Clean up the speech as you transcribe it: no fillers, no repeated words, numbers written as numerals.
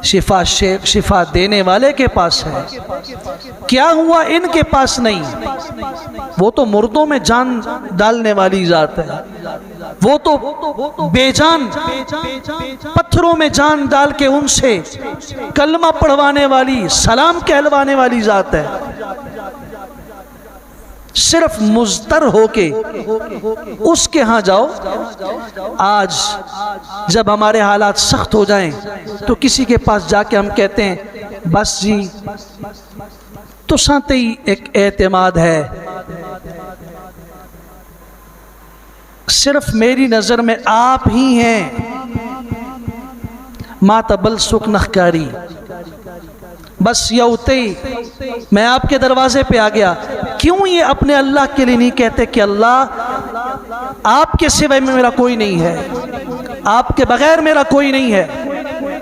شفا دینے والے کے پاس ہے، کیا ہوا ان کے پاس نہیں؟ وہ تو مردوں میں جان ڈالنے والی ذات ہے، وہ تو بے جان پتھروں میں جان ڈال کے ان سے کلمہ پڑھوانے والی، سلام کہلوانے والی ذات ہے۔ صرف مضطر ہو کے اس کے ہاں جاؤ۔ آج جب ہمارے حالات سخت ہو جائیں تو کسی کے پاس جا کے ہم کہتے ہیں بس جی تو ساتھ ہی ایک اعتماد ہے۔ صرف میری نظر میں آپ ہی ہیں ماتبل سکھ نخکاری، بس یوتی میں آپ کے دروازے پہ آ گیا۔ کیوں یہ اپنے اللہ کے لیے نہیں کہتے کہ اللہ آپ کے سوائے میں میرا کوئی نہیں ہے، آپ کے بغیر میرا کوئی نہیں ہے؟